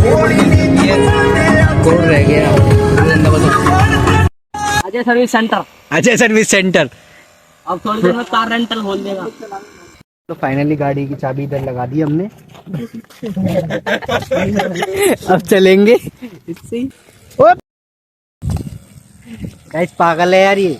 Code रह गया। Ajay service centre, Ajay service centre. अब थोड़ी देर में कार रेंटल खोल देगा। तो फाइनली गाड़ी की चाबी इधर लगा दी हमने। अब चलेंगे इससे। गाइस पागल है यार ये।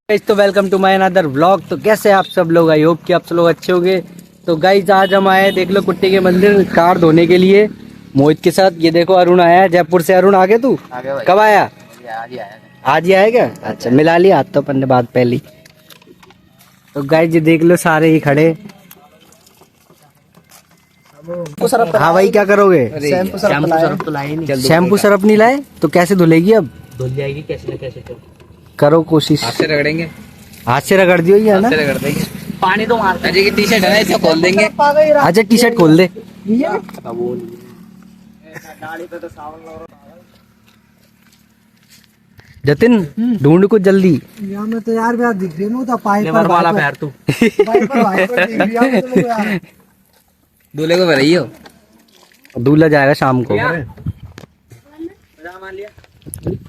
गाइस तो welcome to my another vlog. तो कैसे आप सब लोग, आई होप कि आप सब लोग अच्छे होंगे। तो गाइस आज हम आए देख लो कुट्टी के मंदिर कार धोने के लिए मोहित के साथ। ये देखो अरुण आया है जयपुर से। अरुण आगे तू कब आया? आज ही आया क्या? अच्छा मिला लिया आज तो अपन ने बात पहली। तो गाइस ये देख लो सारे ही खड़े। हाँ भाई क्या करोगे? शैम्पू सरफ तो लाए नहीं। शैम्पू सरफ नहीं लाए तो कैसे धुलेगी? अब धुल जाएगी कैसे न कैसे तो। करो कोशिश। हाथ से रगड़ेंगे, हाथ से रगड़ दियो ये है ना। हाथ से रगड़ देंगे। पानी तो मारते अजय की टी शर्ट है ना, इसे खोल देंगे। अच्छा टी शर्ट खोल दे। जतिन ढूंढ को जल्दी। में तो यार यार दिख रही है पाइप लेबर वाला पैर तू। दूल्हे को भरई हो। दूल्हा जाएगा शाम को।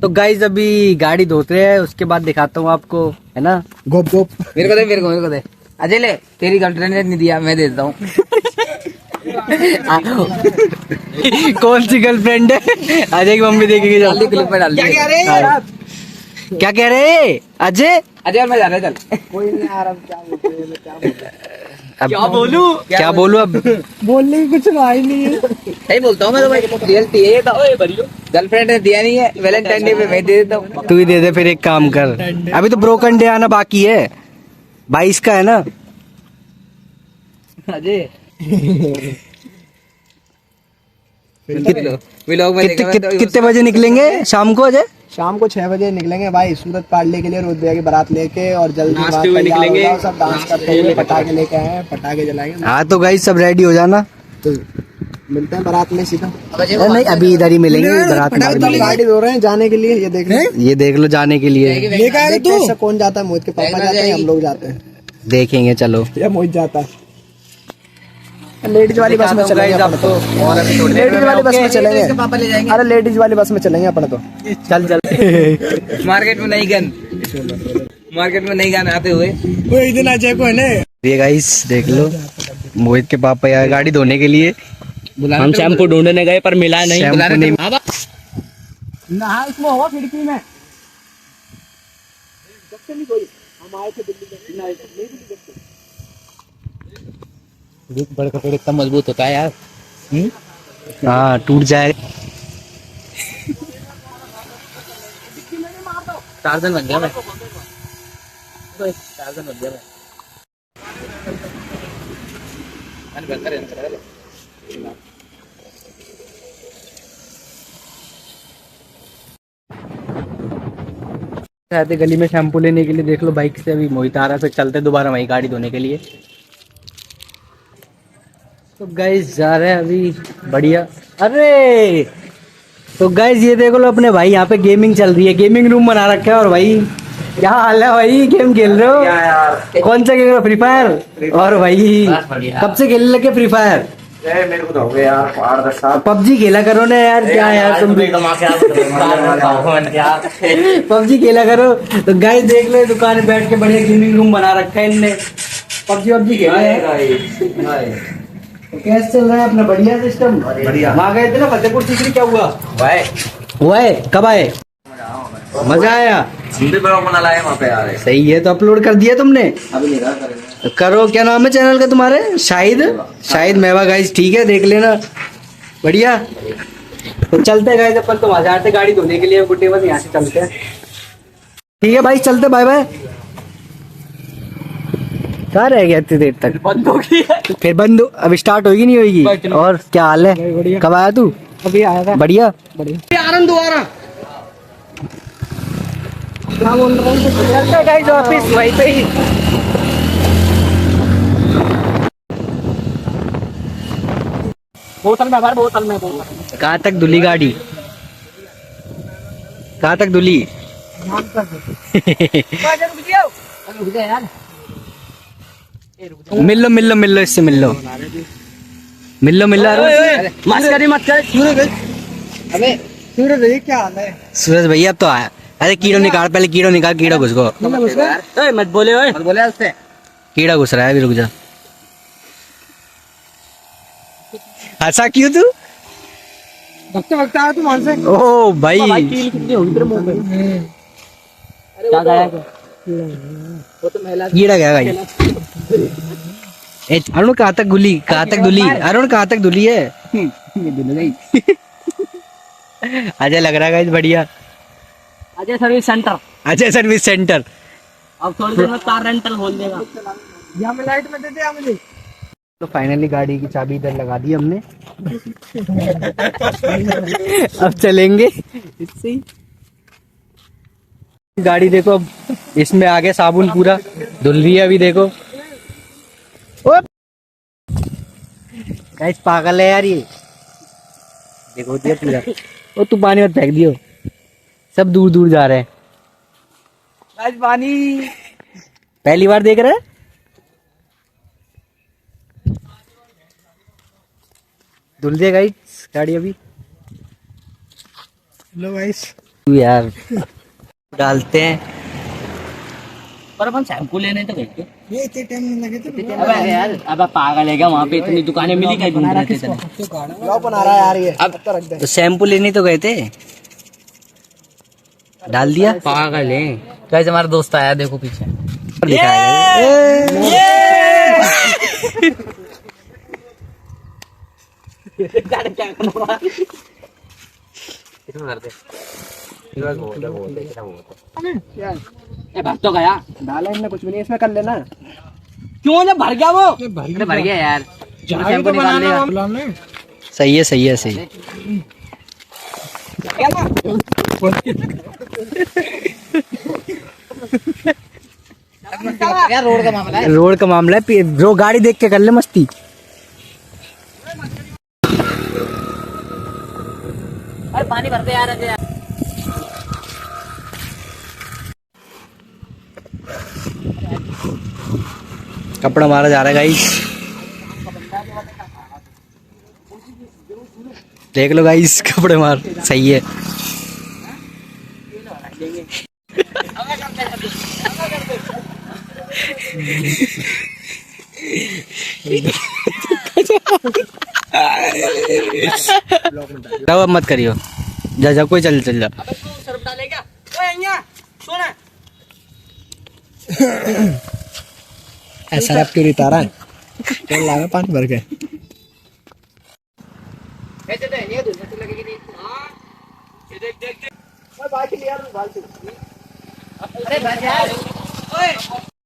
तो गाइज अभी गाड़ी धोते हैं, उसके बाद दिखाता हूँ आपको, है ना। गोप गोप मेरे को दे, मेरे को दे। अजय ले, तेरी गर्लफ्रेंड ने नहीं दिया, मैं दे देता हूँ। कौन सी गर्लफ्रेंड है? अजय की मम्मी देखेगी। डाल दी क्लिप में, डाल दी। क्या कह रहे अजय? अजय और मैं जा रहे, चल। कोई नहीं आ रहा। क्या बोलूं अब? बोलने की कुछ भाई नहीं है। सही बोलता हूँ मैं तो भाई। रियलिटी है ये तो। गर्लफ्रेंड ने दिया नहीं है, वैलेंटाइन डे पे मैं दे देता हूँ। तू ही दे दे फिर। एक काम कर, अभी तो ब्रोकन डे आना बाकी है, 22 का है ना। अजय व्लॉग में कितने बजे निकलेंगे शाम को अजय? शाम को 6 बजे निकलेंगे भाई, सूरत पाड़ने के लिए। रुद्रया की बारात लेके और जल्दी नाचते हुए निकलेंगे। सब डांस करते हुए पटाखे लेके आए हैं, पटाखे जलाएंगे। हाँ तो गाइस सब रेडी हो जाना। तो मिलते हैं बारात में सीधा। नहीं अभी इधर ही मिलेंगे बारात में। गाड़ी धो रहे हैं जाने के लिए। ये देख रहे हैं, ये देख लो जाने के लिए। लेकर आए तू। कौन जाता है? मोहित के पापा जाते हैं, हम लोग जाते हैं। देखेंगे चलो। या मोहित जाता है। लेडीज वाली बस में चलेंगे अपन तो। लेडीज वाली बस में चलेंगे। पापा ले जाएंगे। अरे लेडीज वाली बस में चलेंगे अपन तो। चल मार्केट में नहीं गन, मार्केट में नहीं गन आते हुए। एक दिन अजय को है ना। ये गाइस देख लो मोहित के पापा आए गाड़ी धोने के लिए। हम शैम्पू ढूंढने गए पर मिला नहीं। शैम्पू नहीं। नहा इसमें होगा खिड़की में। हम आए थे दिल्ली बड़ा कपड़ा इतना मजबूत होता है यार। हाँ टूट जाएगा। टार्जन बन गया मैं। टार्जन बन गया मैं। रहते गली में शैम्पू लेने के लिए। देख लो बाइक से अभी मोहित आ रहा है, फिर चलते दोबारा वही गाड़ी धोने के लिए। तो गाइस जा रहे हैं अभी। बढ़िया। अरे तो गाइस ये देखो लो अपने भाई यहाँ पे गेमिंग चल रही है, गेमिंग रूम बना रखा है। और भाई क्या हाल है भाई? गेम खेल रहे हो? कौन सा खेल रहे हो? Free fire? और भाई कब से खेलने लगे फ्री फायर? मेरे को तो हो गया यार 8-10 साल। पबजी खेला करो ना यार। क्या यार तुम भी पबजी खेला करो। तो गाइस देख लो दुकान में बैठ के बढ़िया गेमिंग रूम बना रखा है इनने। पबजी खेला है। कैसे चल रहा है अपना? बढ़िया सिस्टम। बढ़िया। वहाँ गए थे ना फतेहपुर सीकरी, क्या हुआ? हुआ है? कब आए? मजा आया? हम भी ब्लॉग बना लाए वहाँ पे आ रहे। सही है। तो अपलोड कर दिया तुमने? अभी नहीं करेंगे। करो। क्या नाम है चैनल का तुम्हारे? शाहिद मेवा। गाइस ठीक है देख लेना। बढ़िया। तो चलते गाइस अपन तो वहाँ जाते गाड़ी धोने के लिए गुड्डे, बस यहाँ से चलते हैं। ठीक है भाई चलते। Bye bye. क्या रह गया इतनी देर तक? बंद होगी फिर बंद अब स्टार्ट होगी नहीं होगी? और क्या हाल है? कब आया तू? अभी आया था। बढ़िया। आनंद दोबारा क्या बोल रहा हूँ? गाइस ऑफिस वहीं पे ही। बोतल में भर, बोतल में। कहाँ तक धुली गाड़ी? कहाँ तक धुली? मिल लो इससे मिल लो अरुण। मत कर अबे क्या हाल है? सूरज भैया अब तो आया। अरे कीड़ो निकाल, पहले कीड़ो निकाल, कीड़ा घुस गो। मत बोले ओए। मत बोले उससे। कीड़ा घुस रहा है, अभी रुक जा। ऐसा क्यों तू? वक्त आया तू मान से। ओ भाई कील कितनी होगी तेरे मुंह में? क्या गाया क्या? वो तो महिला कीड़ा गया भाई। अरुण कहाँ तक धुली अरुण कहाँ तक धुली है? अजय लग रहा है बढ़िया। अजय सर्विस सेंटर अब थोड़ी देर में कार रेंटल खोल देगा। यहाँ में लाइट में दे दे मुझे। तो फाइनली गाड़ी की चाबी इधर लगा दी हमने। अब चलेंगे इससे ही। गाड़ी देखो, अब इसमें आगे साबुन पूरा धुल रही है अभी देखो। गाइस पागल है यार ये। देखो दिया पूरा। ओ तू पानी में फेंक दियो, सब दूर दूर जा रहे हैं। आज पानी पहली बार देख रहे हैं? धुल दे गाइस गाड़ी अभी। लो गाइस तू यार डालते हैं। पर अपन शैम्पू लेने तो गए थे। ये इतने टाइम नहीं लगे थे। अबे यार अब पागल है क्या? वहाँ पे इतनी दुकानें मिली कहीं घूम रहे थे तेरे। ब्लॉग बना रहा है यार ये। अब तो रख दे। तो शैम्पू लेने तो गए थे, डाल दिया। पागल है कैसे? हमारा दोस्त आया देखो पीछे। भर तो गया। डाला इनने कुछ भी नहीं, इसमें कर लेना। क्यों जब भर गया वो? अरे भर गया यार। शैम्पू निकाल लिया। सही है सही है सही। यार रोड का मामला है। रोड का मामला है, जो गाड़ी देख के कर ले मस्ती। अरे पानी भरते यार अजय। कपड़ा मारा जा रहा है गाइस, देख लो गाइस कपड़े मार। सही है। अब मत करियो, जा जा कोई चल चल जा। अबे तू सर्फ डालेगा? ओए यहाँ सुन। ऐसा आप क्यों रिता रहा है? चल लागा पानी भर के।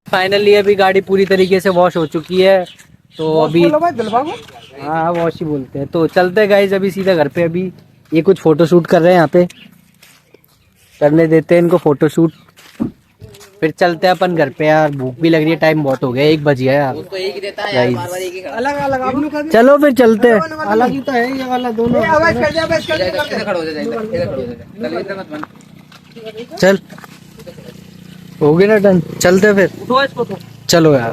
फाइनली अभी गाड़ी पूरी तरीके से वॉश हो चुकी है, तो अभी हाँ वॉश ही बोलते हैं। तो चलते गाइस अभी सीधा घर पे। अभी ये कुछ फोटो शूट कर रहे हैं, यहाँ पे करने देते हैं इनको फोटो शूट, फिर चलते हैं अपन घर पे। यार भूख भी लग रही है, टाइम बहुत हो गया, 1 बज गया यार। उसको एक ही देता है यार, बार-बार एक ही खड़ा। अलग अलग आप लोग का भी चलो फिर चलते हैं। अलग ही तो है ये वाला दोनों। आवाज कर दे, आवाज कर दे। इधर खड़ा हो जा, इधर खड़ा हो जा। चल इधर मत बन। चल हो गया ना डन, चलते हैं फिर। उठो इसको तो। चलो यार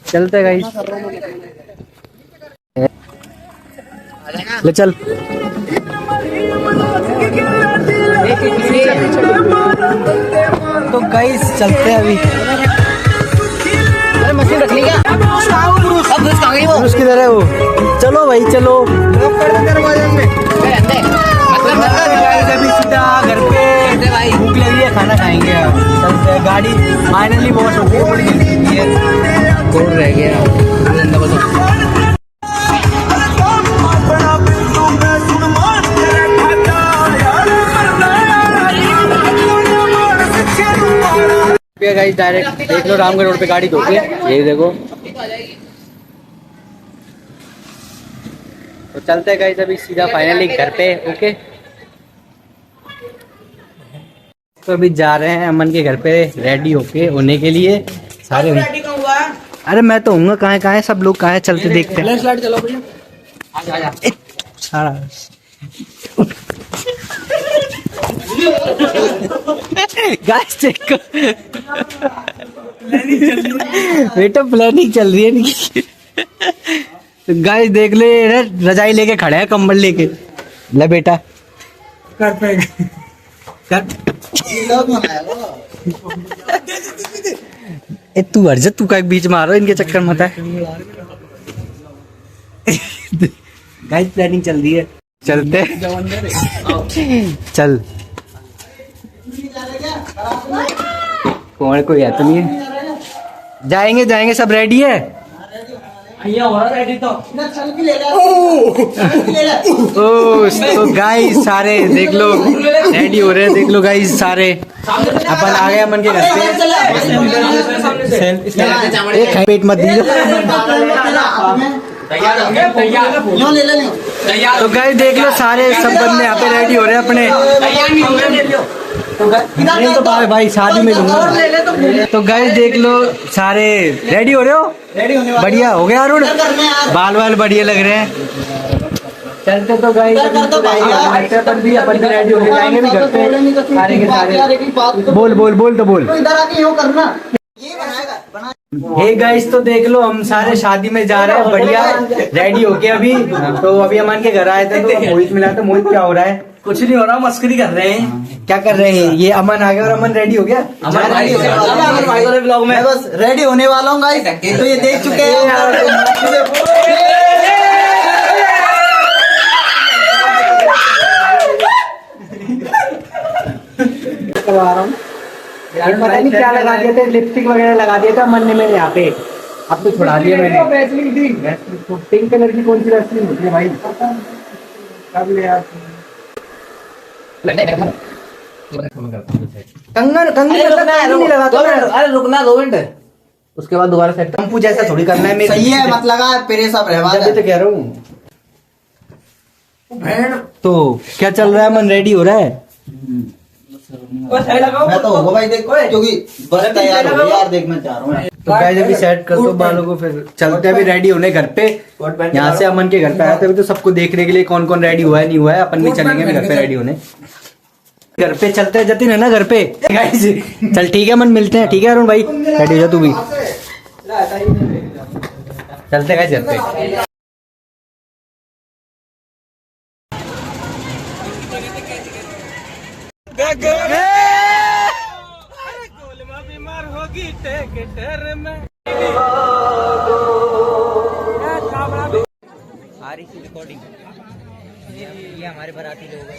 चलते गाइस। ले चल। तो गाइस चलते हैं अभी। अरे मशीन रख ली क्या? अब घुस कहाँ गई वो? पुरुष किधर है वो? चलो भाई चलो। अभी सीधा घर पे, भूख लगी है, खाना खाएंगे। चलते हैं, गाड़ी फाइनली वॉश हो गई, बड़ी जल्दी है। कोड रह गया। गाइस डायरेक्ट देख लो रामगढ़ रोड पे गाड़ी धोती है, ये देखो। तो चलते हैं गाइस अभी सीधा फाइनली घर पे। ओके तो अभी जा रहे हैं अमन के घर पे रेडी होके होने के लिए सारे। अरे मैं तो हूँ, कहाँ है सब लोग, कहाँ है? चलते देखते हैं। चलो भैया। सारा गाइस देखो बेटा प्लानिंग चल रही है इनकी। तो गाइस देख ले रजाई लेके खड़े हैं कंबल लेके। ले बेटा कर पे कर ए तू हट जा, तू का बीच में आ रहा है, इनके चक्कर मत है। गाइस प्लानिंग चल रही है, चलते चल। कौन कोई है तो नहीं है? जाएंगे जाएंगे, सब रेडी है। तो गाइस सारे देख लो रेडी हो रहे हैं, देख लो गाइस सारे। अपन आ गए अमन के घर पे। एक पेट मत दीजिए। तो गाइस देख लो सारे सब बंदे यहाँ पे रेडी हो रहे हैं अपने। तो भाई शादी में लूंगा। तो गाइस देख लो सारे रेडी हो रहे हो? बढ़िया हो गया अरुण, बाल बाल बढ़िया लग रहे हैं। चलते तो गाइस अपन भी रेडी हो जाएंगे भी घर पे सारे के सारे। बोल बोल बोल तो बोल। हे गाइस तो देख लो हम सारे शादी में जा रहे हैं बढ़िया रेडी होके अभी। तो अभी अमन के घर आए थे तो मोहित मिला। तो मोहित क्या हो रहा है? कुछ नहीं हो रहा, मस्करी कर रहे हैं। क्या कर रहे हैं? ये अमन आ गया और अमन रेडी हो गया। अमन भाई ब्लॉग में बस रेडी होने वाला हूँ गाइस, तो ये देख चुके हैं। पता नहीं क्या लगा दिया था, लिपस्टिक वगैरह लगा दिया था मन ने मैंने यहाँ पे। अब तो छुड़ा दिया मैंने। पिंक कलर की कौन सी वैसलीन होती है भाई? कंगन नहीं लगा। अरे रुकना 2 मिनट, उसके बाद दोबारा सेट। टम्पू जैसा थोड़ी करना है। सही है, मत लगा पेरे सब रहवा जब तो कह रहा हूँ। तो क्या चल रहा है? मन रेडी हो रहा है? मैं तो होगा भाई, देखो क्योंकि बस तैयार हो यार, देख मैं चाह रहा हूँ। तो गाइस अभी सेट कर दो बालों को, फिर चलते अभी रेडी होने घर पे। यहाँ से अमन के घर पे आए थे तो सबको देखने के लिए कौन कौन रेडी हुआ है नहीं हुआ है। अपन भी चलेंगे अभी घर पे रेडी होने। घर पे चलते हैं, जतिन है ना घर पे। गाइस चल ठीक है मन, मिलते हैं। ठीक है अरुण भाई रेडी हो जा तू भी। चलते गाइस घर पे। आ रही थी रिकॉर्डिंग, ये हमारे बाराती लोग हैं।